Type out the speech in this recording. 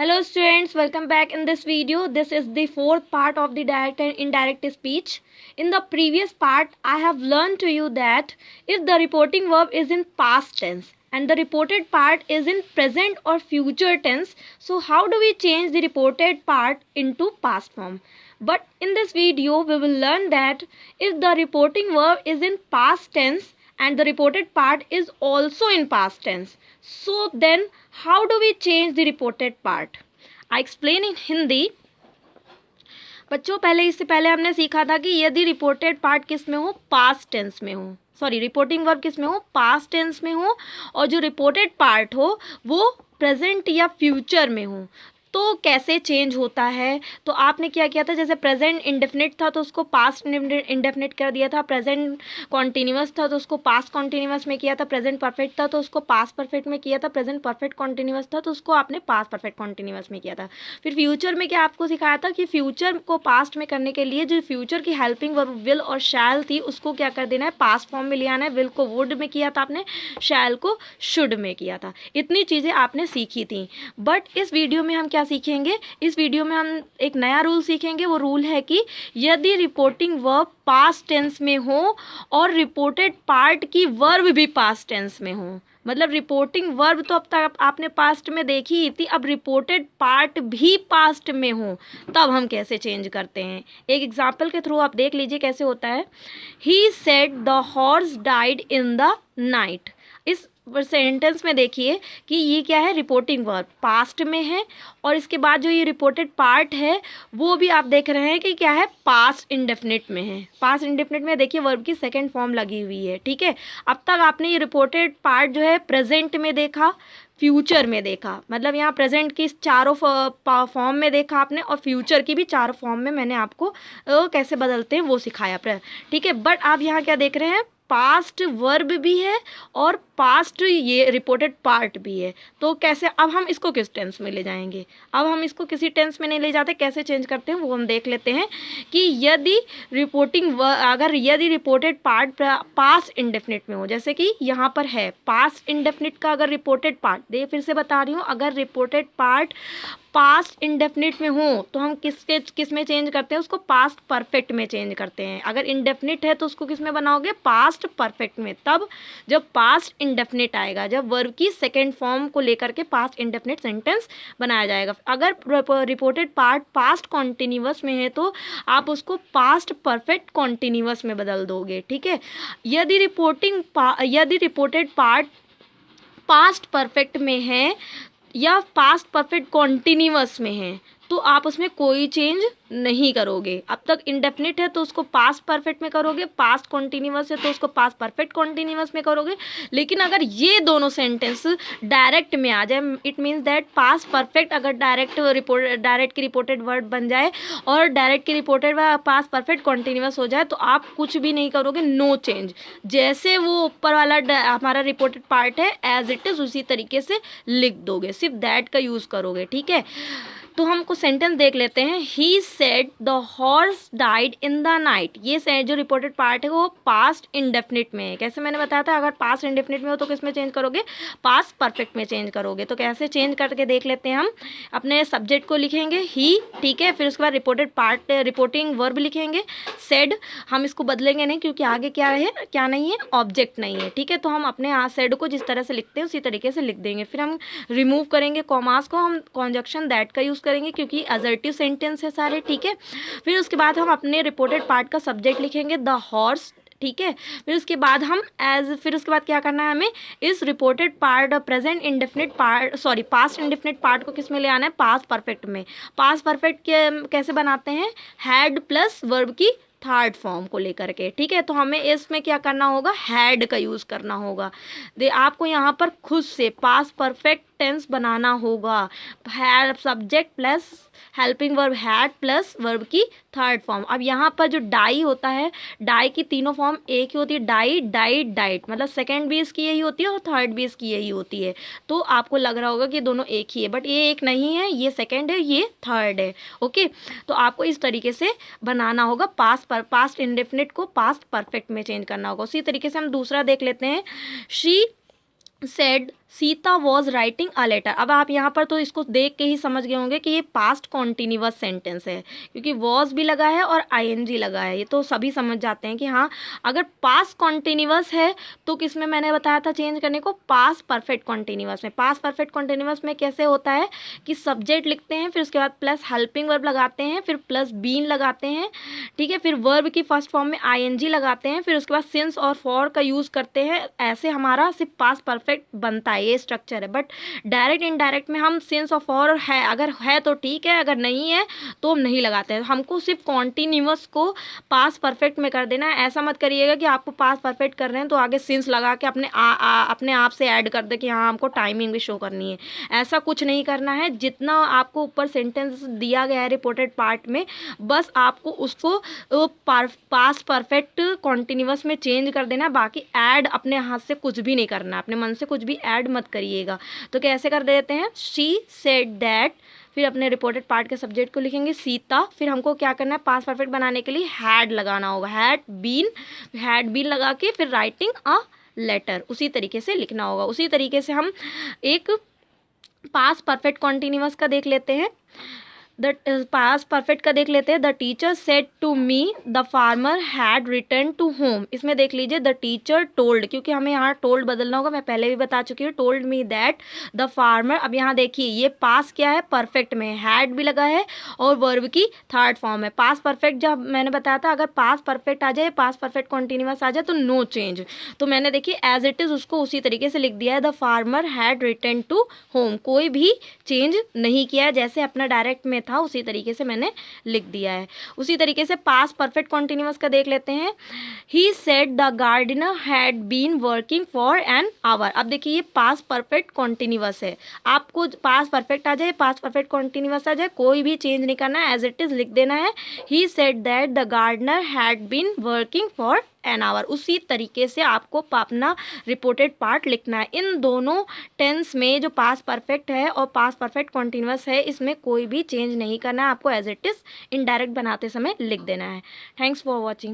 Hello students, welcome back in this video. This is the fourth part of the direct and indirect speech. In the previous part, I have learned to you that if the reporting verb is in past tense and the reported part is in present or future tense, so how do we change the reported part into past form? But in this video, we will learn that if the reporting verb is in past tense and the reported part is also in past tense, so then how do we change the reported part? I explain in Hindi. बच्चों इससे पहले हमने सीखा था कि यदि reported part किस में हो, पास्ट टेंस में हो, सॉरी रिपोर्टिंग वर्ब किस में हो, पास्ट टेंस में हो, और जो रिपोर्टेड पार्ट हो वो प्रेजेंट या फ्यूचर में हो, तो कैसे चेंज होता है। तो आपने क्या किया था, जैसे प्रेजेंट इंडेफिनिट था तो उसको पास्ट इंडेफिनिट कर दिया था, प्रेजेंट कॉन्टिन्यूअस था तो उसको पास्ट कॉन्टिन्यूअस में किया था, प्रेजेंट परफेक्ट था तो उसको पास्ट परफेक्ट में किया था, प्रेजेंट परफेक्ट कॉन्टिन्यूअस था तो उसको आपने पास्ट परफेक्ट कॉन्टिन्यूअस में किया था। फिर फ्यूचर में क्या आपको सिखाया था कि फ्यूचर को पास्ट में करने के लिए जो फ्यूचर की हेल्पिंग वर्ब विल और शैल थी उसको क्या कर देना है, पास्ट फॉर्म में ले आना है। विल को वुड में किया था आपने, शैल को शुड में किया था। इतनी चीज़ें आपने सीखी थी। बट इस वीडियो में हम क्या सीखेंगे, इस वीडियो में हम एक नया रूल सीखेंगे। वो रूल है कि यदि रिपोर्टिंग वर्ब पास्ट टेंस में हो और रिपोर्टेड पार्ट की वर्ब भी पास्ट टेंस में हो, मतलब रिपोर्टिंग वर्ब तो अब तक आपने पास्ट में देखी ही थी, अब रिपोर्टेड पार्ट भी पास्ट में हो, तब हम कैसे चेंज करते हैं। एक एग्जाम्पल के थ्रू आप देख लीजिए कैसे होता है। He said the horse died in the night. इस सेंटेंस में देखिए कि ये क्या है, रिपोर्टिंग वर्ब पास्ट में है, और इसके बाद जो ये रिपोर्टेड पार्ट है वो भी आप देख रहे हैं कि क्या है, पास्ट इंडेफिनिट में है। पास्ट इंडेफिनिट में देखिए वर्ब की सेकंड फॉर्म लगी हुई है। ठीक है, अब तक आपने ये रिपोर्टेड पार्ट जो है प्रेजेंट में देखा, फ्यूचर में देखा, मतलब यहाँ प्रेजेंट की चारों फॉर्म में देखा आपने, और फ्यूचर की भी चारों फॉर्म में मैंने आपको कैसे बदलते हैं वो सिखाया। ठीक है, बट आप यहाँ क्या देख रहे हैं, पास्ट वर्ब भी है और पास्ट ये रिपोर्टेड पार्ट भी है। तो कैसे, अब हम इसको किस टेंस में ले जाएंगे, अब हम इसको किसी टेंस में नहीं ले जाते, कैसे चेंज करते हैं वो हम देख लेते हैं। कि यदि यदि रिपोर्टेड पार्ट पास्ट इंडेफिनिट में हो, जैसे कि यहाँ पर है पास्ट इंडेफिनिट का अगर रिपोर्टेड पार्ट, फिर से बता रही हूँ, अगर रिपोर्टेड पार्ट पास्ट इंडेफिनिट में हो तो हम किस में चेंज करते हैं, उसको पास्ट परफेक्ट में चेंज करते हैं। अगर इंडेफिनिट है तो उसको किस में बनाओगे, पास्ट परफेक्ट में। तब जब पास्ट इंडेफिनिट आएगा, जब वर्ब की सेकेंड फॉर्म को लेकर के पास्ट इंडेफिनिट सेंटेंस बनाया जाएगा। अगर रिपोर्टेड पार्ट पास्ट कॉन्टिन्यूअस में है तो आप उसको पास्ट परफेक्ट कॉन्टिन्यूअस में बदल दोगे। ठीक है, यदि रिपोर्टेड पार्ट पास्ट परफेक्ट में है या पास्ट परफेक्ट कॉन्टिन्यूअस में है तो आप उसमें कोई चेंज नहीं करोगे। अब तक इंडेफिनिट है तो उसको पास्ट परफेक्ट में करोगे, पास्ट कॉन्टिन्यूअस है तो उसको पास्ट परफेक्ट कॉन्टिन्यूअस में करोगे। लेकिन अगर ये दोनों सेंटेंस डायरेक्ट में आ जाए, it means that past perfect अगर डायरेक्ट की रिपोर्टेड वर्ड बन जाए और डायरेक्ट की रिपोर्टेड पास्ट परफेक्ट कॉन्टिन्यूअस हो जाए, तो आप कुछ भी नहीं करोगे, नो चेंज। जैसे वो ऊपर वाला हमारा रिपोर्टेड पार्ट है एज इट इज़ उसी तरीके से लिख दोगे, सिर्फ दैट का यूज़ करोगे। ठीक है, तो हमको सेंटेंस देख लेते हैं। He said the horse died in the night. ये जो रिपोर्टेड पार्ट है वो पास्ट इंडेफिनिट में है। कैसे मैंने बताया था, अगर पास्ट इंडेफिनिट में हो तो किस में चेंज करोगे, पास्ट परफेक्ट में चेंज करोगे। तो कैसे चेंज करके देख लेते हैं। हम अपने सब्जेक्ट को लिखेंगे ही, ठीक है, फिर उसके बाद रिपोर्टेड पार्ट रिपोर्टिंग वर्ब लिखेंगे सेड। हम इसको बदलेंगे नहीं क्योंकि आगे क्या है, क्या नहीं है, ऑब्जेक्ट नहीं है। ठीक है, तो हम अपने सेड को जिस तरह से लिखते हैं उसी तरीके से लिख देंगे। फिर हम रिमूव करेंगे कॉमास को, हम कॉन्जक्शन दैट का यूज़ करेंगे क्योंकि असर्टिव सेंटेंस है सारे। ठीक है, फिर उसके बाद हम अपने रिपोर्टेड पार्ट का सब्जेक्ट लिखेंगे द हॉर्स। ठीक है, फिर उसके बाद हम फिर उसके बाद क्या करना है, हमें इस reported part present indefinite part past indefinite part को किस में ले आना है, पास्ट परफेक्ट में। पास्ट परफेक्ट कैसे बनाते हैं, हैड प्लस वर्ब की थर्ड फॉर्म को लेकर के। ठीक है, तो हमें इसमें क्या करना होगा, हैड का यूज़ करना होगा। आपको यहाँ पर खुद से पास्ट परफेक्ट टेंस बनाना होगा। Had subject plus helping verb had plus verb की थर्ड फॉर्म। अब यहाँ पर जो डाई होता है, डाई की तीनों फॉर्म एक ही होती है, डाई डाइट डाइट, मतलब सेकेंड भी इसकी यही होती है और थर्ड भी इसकी यही होती है। तो आपको लग रहा होगा कि दोनों एक ही है, बट ये एक नहीं है, ये सेकेंड है, ये थर्ड है। ओके, तो आपको इस तरीके से बनाना होगा, पास्ट इंडेफिनिट को पास्ट परफेक्ट में चेंज करना होगा। उसी तरीके से हम दूसरा देख लेते हैं। She said Sita was writing a letter. अब आप यहाँ पर तो इसको देख के ही समझ गए होंगे कि ये पास्ट कॉन्टिन्यूअस सेंटेंस है, क्योंकि वॉज भी लगा है और आईएनजी लगा है। ये तो सभी समझ जाते हैं कि हाँ, अगर पास्ट कॉन्टिन्यूअस है तो किसमें मैंने बताया था चेंज करने को, पास्ट परफेक्ट कॉन्टिन्यूअस में। पास्ट परफेक्ट कॉन्टिन्यूअस में कैसे होता है कि सब्जेक्ट लिखते हैं, फिर उसके बाद प्लस हेल्पिंग वर्ब लगाते हैं, फिर प्लस बीन लगाते हैं, ठीक है, फिर वर्ब की फर्स्ट फॉर्म में आईएनजी लगाते हैं, फिर उसके बाद सिंस और फॉर का यूज़ करते हैं। ऐसे हमारा सिर्फ पास्ट परफेक्ट बनता है, ये स्ट्रक्चर है। बट डायरेक्ट इनडायरेक्ट में हम सिंस और फॉर है, अगर है तो ठीक है, अगर नहीं है तो हम नहीं लगाते हैं। हमको सिर्फ कॉन्टिन्यूअस को पास्ट परफेक्ट में कर देना है। ऐसा मत करिएगा कि आपको पास्ट परफेक्ट कर रहे हैं तो आगे सिंस लगा के अपने आप से ऐड कर दे कि हाँ हमको टाइमिंग भी शो करनी है। ऐसा कुछ नहीं करना है। जितना आपको ऊपर सेंटेंस दिया गया है रिपोर्टेड पार्ट में, बस आपको उसको पास्ट परफेक्ट कॉन्टिन्यूअस में चेंज कर देना। बाकी ऐड अपने हाथ से कुछ भी नहीं करना, अपने मन से कुछ भी ऐड मत करिएगा। तो कैसे कर देते हैं, शी सेड दैट, फिर अपने रिपोर्टेड पार्ट के सब्जेक्ट को लिखेंगे सीता, फिर हमको क्या करना है, पास्ट परफेक्ट बनाने के लिए हैड लगाना होगा, हैड बीन लगा के फिर राइटिंग अ लेटर उसी तरीके से लिखना होगा। उसी तरीके से हम एक पास्ट परफेक्ट कॉन्टिन्यूअस का देख लेते हैं। द पास्ट परफेक्ट का देख लेते हैं। The teacher said to me the farmer had return to home. इसमें देख लीजिए द टीचर टोल्ड, क्योंकि हमें यहाँ टोल्ड बदलना होगा, मैं पहले भी बता चुकी हूँ। Told me that the farmer, अब यहाँ देखिए ये पास क्या है, परफेक्ट में हैड भी लगा है और वर्ब की थर्ड फॉर्म है। पास्ट परफेक्ट जब मैंने बताया था, अगर पास्ट परफेक्ट आ जाए, पास्ट परफेक्ट कॉन्टिन्यूअस आ जाए तो नो चेंज। तो मैंने देखिए एज इट इज़ उसको उसी तरीके से लिख दिया है, the farmer had return to home. कोई भी चेंज नहीं किया है, जैसे अपना डायरेक्ट में था उसी तरीके से मैंने लिख दिया है। उसी तरीके से पास्ट परफेक्ट कॉन्टिन्यूअस का देख लेते हैं। He said the gardener had been working for an hour. अब देखिए ये पास्ट परफेक्ट कॉन्टिन्यूअस है। आपको पास्ट परफेक्ट आ जाए, पास्ट परफेक्ट कॉन्टिन्यूअस आ जाए, कोई भी चेंज नहीं करना है, एज इट इज लिख देना है। He said that the gardener had been working for an hour. उसी तरीके से आपको अपना रिपोर्टेड पार्ट लिखना है। इन दोनों टेंस में जो पास्ट परफेक्ट है और पास्ट परफेक्ट कॉन्टिन्यूअस है, इसमें कोई भी चेंज नहीं करना है, आपको एज इट इज़ इनडायरेक्ट बनाते समय लिख देना है। Thanks for watching.